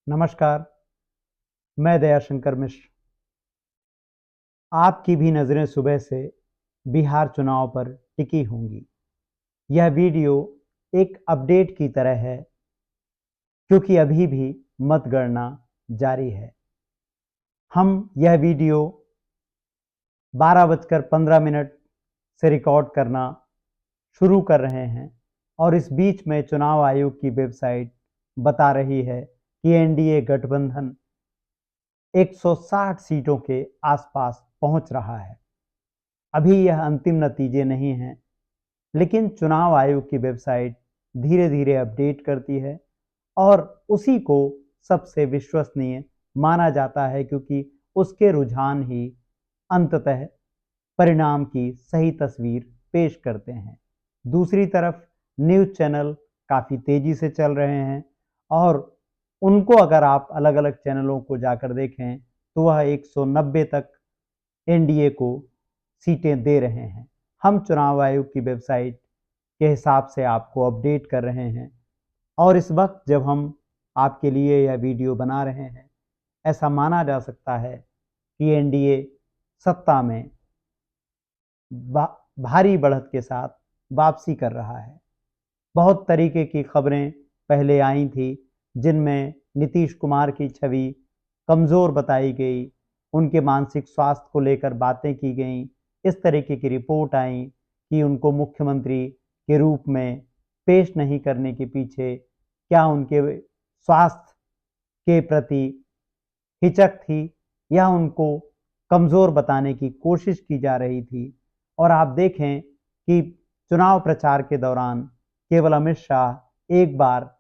नमस्कार, मैं दयाशंकर मिश्र। आपकी भी नज़रें सुबह से बिहार चुनाव पर टिकी होंगी। यह वीडियो एक अपडेट की तरह है क्योंकि अभी भी मतगणना जारी है। हम यह वीडियो 12:15 से रिकॉर्ड करना शुरू कर रहे हैं और इस बीच में चुनाव आयोग की वेबसाइट बता रही है कि एनडीए गठबंधन 160 सीटों के आसपास पहुंच रहा है। अभी यह अंतिम नतीजे नहीं हैं, लेकिन चुनाव आयोग की वेबसाइट धीरे धीरे अपडेट करती है और उसी को सबसे विश्वसनीय माना जाता है क्योंकि उसके रुझान ही अंततः परिणाम की सही तस्वीर पेश करते हैं। दूसरी तरफ न्यूज़ चैनल काफ़ी तेज़ी से चल रहे हैं और उनको अगर आप अलग-अलग चैनलों को जाकर देखें तो वह 190 तक एनडीए को सीटें दे रहे हैं। हम चुनाव आयोग की वेबसाइट के हिसाब से आपको अपडेट कर रहे हैं और इस वक्त जब हम आपके लिए यह वीडियो बना रहे हैं, ऐसा माना जा सकता है कि एनडीए सत्ता में भारी बढ़त के साथ वापसी कर रहा है। बहुत तरीके की खबरें पहले आई थी जिनमें नीतीश कुमार की छवि कमज़ोर बताई गई, उनके मानसिक स्वास्थ्य को लेकर बातें की गईं। इस तरीके की रिपोर्ट आई कि उनको मुख्यमंत्री के रूप में पेश नहीं करने के पीछे क्या उनके स्वास्थ्य के प्रति हिचक थी या उनको कमज़ोर बताने की कोशिश की जा रही थी। और आप देखें कि चुनाव प्रचार के दौरान केवल अमित शाह एक बार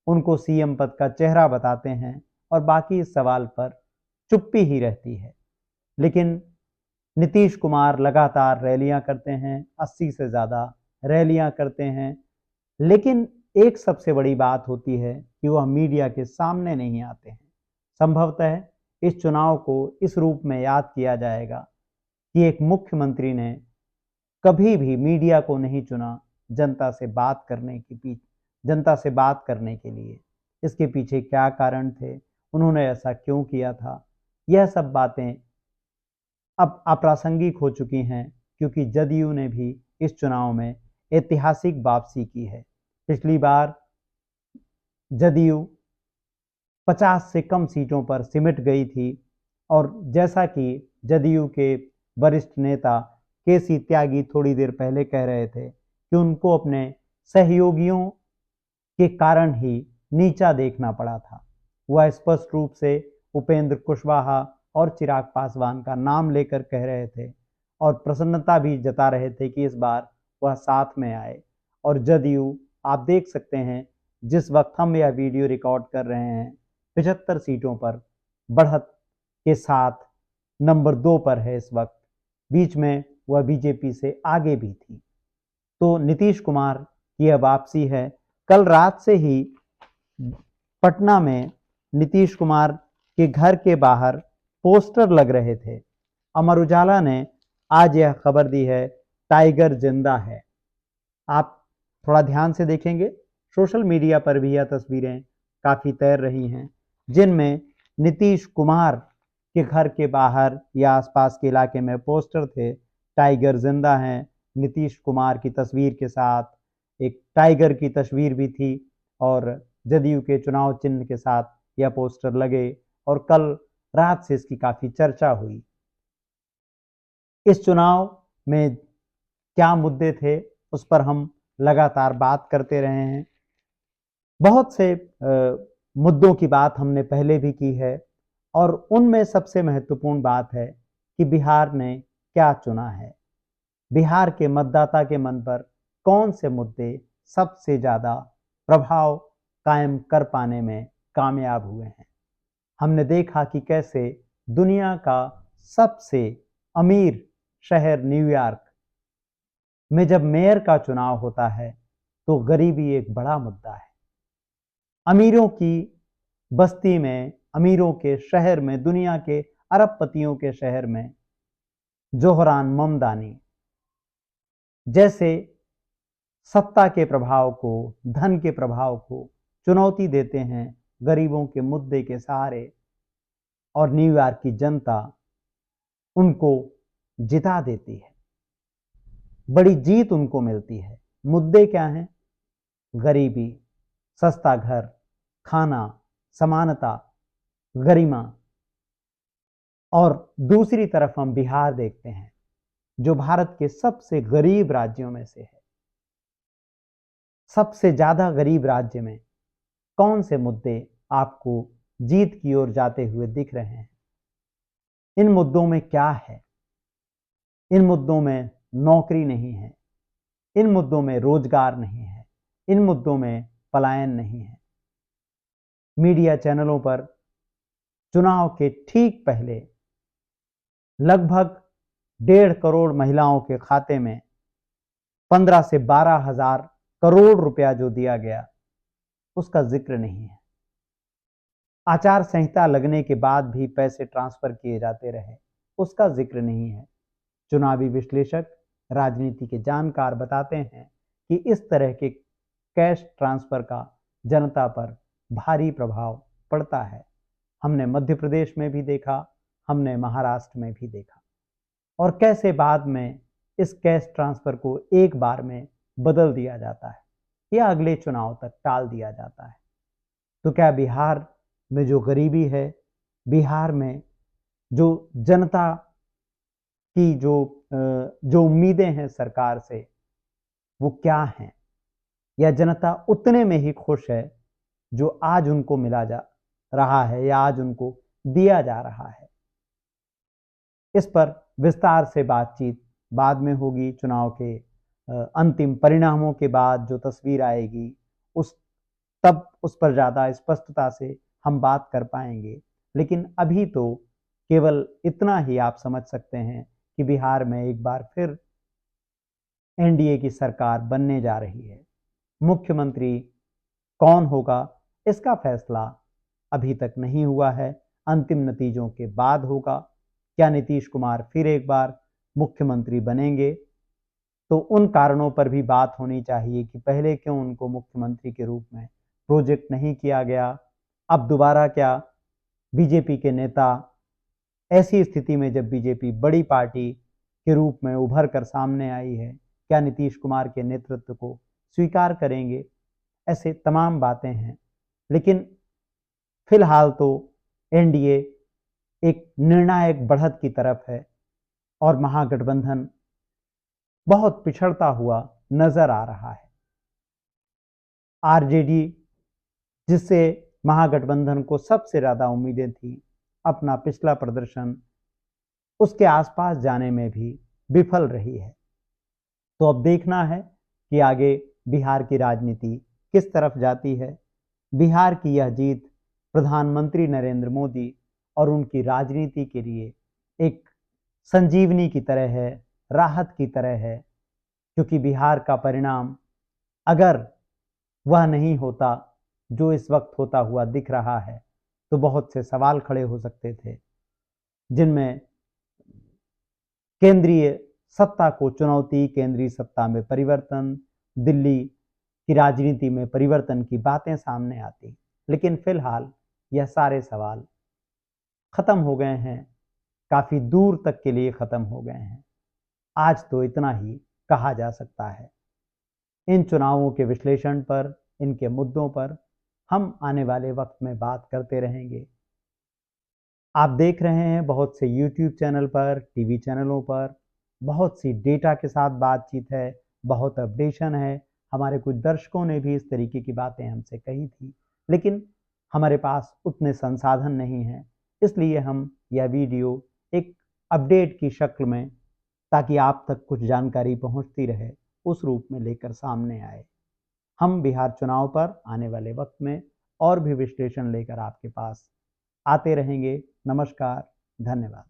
उनको सीएम पद का चेहरा बताते हैं और बाकी इस सवाल पर चुप्पी ही रहती है। लेकिन नीतीश कुमार लगातार रैलियां करते हैं, 80 से ज़्यादा रैलियां करते हैं, लेकिन एक सबसे बड़ी बात होती है कि वह मीडिया के सामने नहीं आते हैं। संभवतः इस चुनाव को इस रूप में याद किया जाएगा कि एक मुख्यमंत्री ने कभी भी मीडिया को नहीं चुना जनता से बात करने जनता से बात करने के लिए। इसके पीछे क्या कारण थे, उन्होंने ऐसा क्यों किया था, यह सब बातें अब अप्रासंगिक हो चुकी हैं क्योंकि जदयू ने भी इस चुनाव में ऐतिहासिक वापसी की है। पिछली बार जदयू 50 से कम सीटों पर सिमट गई थी और जैसा कि जदयू के वरिष्ठ नेता केसी त्यागी थोड़ी देर पहले कह रहे थे कि उनको अपने सहयोगियों के कारण ही नीचा देखना पड़ा था। वह स्पष्ट रूप से उपेंद्र कुशवाहा और चिराग पासवान का नाम लेकर कह रहे थे और प्रसन्नता भी जता रहे थे कि इस बार वह साथ में आए। और जदयू आप देख सकते हैं जिस वक्त हम यह वीडियो रिकॉर्ड कर रहे हैं 75 सीटों पर बढ़त के साथ नंबर 2 पर है इस वक्त। बीच में वह बीजेपी से आगे भी थी। तो नीतीश कुमार की यह वापसी है। कल रात से ही पटना में नीतीश कुमार के घर के बाहर पोस्टर लग रहे थे। अमर उजाला ने आज यह खबर दी है, टाइगर जिंदा है। आप थोड़ा ध्यान से देखेंगे, सोशल मीडिया पर भी यह तस्वीरें काफ़ी तैर रही हैं जिनमें नीतीश कुमार के घर के बाहर या आसपास के इलाके में पोस्टर थे, टाइगर जिंदा है। नीतीश कुमार की तस्वीर के साथ एक टाइगर की तस्वीर भी थी और जदयू के चुनाव चिन्ह के साथ यह पोस्टर लगे और कल रात से इसकी काफ़ी चर्चा हुई। इस चुनाव में क्या मुद्दे थे उस पर हम लगातार बात करते रहे हैं। बहुत से मुद्दों की बात हमने पहले भी की है और उनमें सबसे महत्वपूर्ण बात है कि बिहार ने क्या चुना है। बिहार के मतदाता के मन पर कौन से मुद्दे सबसे ज़्यादा प्रभाव कायम कर पाने में कामयाब हुए हैं। हमने देखा कि कैसे दुनिया का सबसे अमीर शहर न्यूयॉर्क में जब मेयर का चुनाव होता है तो गरीबी एक बड़ा मुद्दा है। अमीरों की बस्ती में, अमीरों के शहर में, दुनिया के अरबपतियों के शहर में जोहरान ममदानी जैसे सत्ता के प्रभाव को, धन के प्रभाव को चुनौती देते हैं गरीबों के मुद्दे के सहारे और न्यूयॉर्क की जनता उनको जिता देती है, बड़ी जीत उनको मिलती है। मुद्दे क्या हैं? गरीबी, सस्ता घर, खाना, समानता, गरिमा। और दूसरी तरफ हम बिहार देखते हैं, जो भारत के सबसे गरीब राज्यों में से है। सबसे ज्यादा गरीब राज्य में कौन से मुद्दे आपको जीत की ओर जाते हुए दिख रहे हैं? इन मुद्दों में क्या है? इन मुद्दों में नौकरी नहीं है, इन मुद्दों में रोजगार नहीं है, इन मुद्दों में पलायन नहीं है। मीडिया चैनलों पर चुनाव के ठीक पहले लगभग 1.5 करोड़ महिलाओं के खाते में 15 से 12 हजार करोड़ रुपया जो दिया गया, उसका जिक्र नहीं है। आचार संहिता लगने के बाद भी पैसे ट्रांसफर किए जाते रहे, उसका जिक्र नहीं है। चुनावी विश्लेषक, राजनीति के जानकार बताते हैं कि इस तरह के कैश ट्रांसफर का जनता पर भारी प्रभाव पड़ता है। हमने मध्य प्रदेश में भी देखा, हमने महाराष्ट्र में भी देखा, और कैसे बाद में इस कैश ट्रांसफर को एक बार में बदल दिया जाता है या अगले चुनाव तक टाल दिया जाता है। तो क्या बिहार में जो गरीबी है, बिहार में जो जनता की जो उम्मीदें हैं सरकार से, वो क्या हैं? या जनता उतने में ही खुश है जो आज उनको मिला जा रहा है या आज उनको दिया जा रहा है? इस पर विस्तार से बातचीत बाद में होगी। चुनाव के अंतिम परिणामों के बाद जो तस्वीर आएगी, तब उस पर ज़्यादा स्पष्टता से हम बात कर पाएंगे। लेकिन अभी तो केवल इतना ही आप समझ सकते हैं कि बिहार में एक बार फिर एनडीए की सरकार बनने जा रही है। मुख्यमंत्री कौन होगा, इसका फैसला अभी तक नहीं हुआ है, अंतिम नतीजों के बाद होगा। क्या नीतीश कुमार फिर एक बार मुख्यमंत्री बनेंगे? तो उन कारणों पर भी बात होनी चाहिए कि पहले क्यों उनको मुख्यमंत्री के रूप में प्रोजेक्ट नहीं किया गया। अब दोबारा क्या बीजेपी के नेता ऐसी स्थिति में, जब बीजेपी बड़ी पार्टी के रूप में उभर कर सामने आई है, क्या नीतीश कुमार के नेतृत्व को स्वीकार करेंगे? ऐसे तमाम बातें हैं। लेकिन फिलहाल तो एनडीए एक निर्णायक बढ़त की तरफ है और महागठबंधन बहुत पिछड़ता हुआ नजर आ रहा है। आरजेडी, जिससे महागठबंधन को सबसे ज्यादा उम्मीदें थी, अपना पिछला प्रदर्शन उसके आसपास जाने में भी विफल रही है। तो अब देखना है कि आगे बिहार की राजनीति किस तरफ जाती है। बिहार की यह जीत प्रधानमंत्री नरेंद्र मोदी और उनकी राजनीति के लिए एक संजीवनी की तरह है, राहत की तरह है, क्योंकि बिहार का परिणाम अगर वह नहीं होता जो इस वक्त होता हुआ दिख रहा है, तो बहुत से सवाल खड़े हो सकते थे, जिनमें केंद्रीय सत्ता को चुनौती, केंद्रीय सत्ता में परिवर्तन, दिल्ली की राजनीति में परिवर्तन की बातें सामने आती। लेकिन फिलहाल यह सारे सवाल खत्म हो गए हैं, काफी दूर तक के लिए खत्म हो गए हैं। आज तो इतना ही कहा जा सकता है। इन चुनावों के विश्लेषण पर, इनके मुद्दों पर हम आने वाले वक्त में बात करते रहेंगे। आप देख रहे हैं बहुत से यूट्यूब चैनल पर, टीवी चैनलों पर बहुत सी डेटा के साथ बातचीत है, बहुत अपडेशन है। हमारे कुछ दर्शकों ने भी इस तरीके की बातें हमसे कही थी, लेकिन हमारे पास उतने संसाधन नहीं हैं, इसलिए हम यह वीडियो एक अपडेट की शक्ल में, ताकि आप तक कुछ जानकारी पहुंचती रहे, उस रूप में लेकर सामने आए। हम बिहार चुनाव पर आने वाले वक्त में और भी विश्लेषण लेकर आपके पास आते रहेंगे। नमस्कार, धन्यवाद।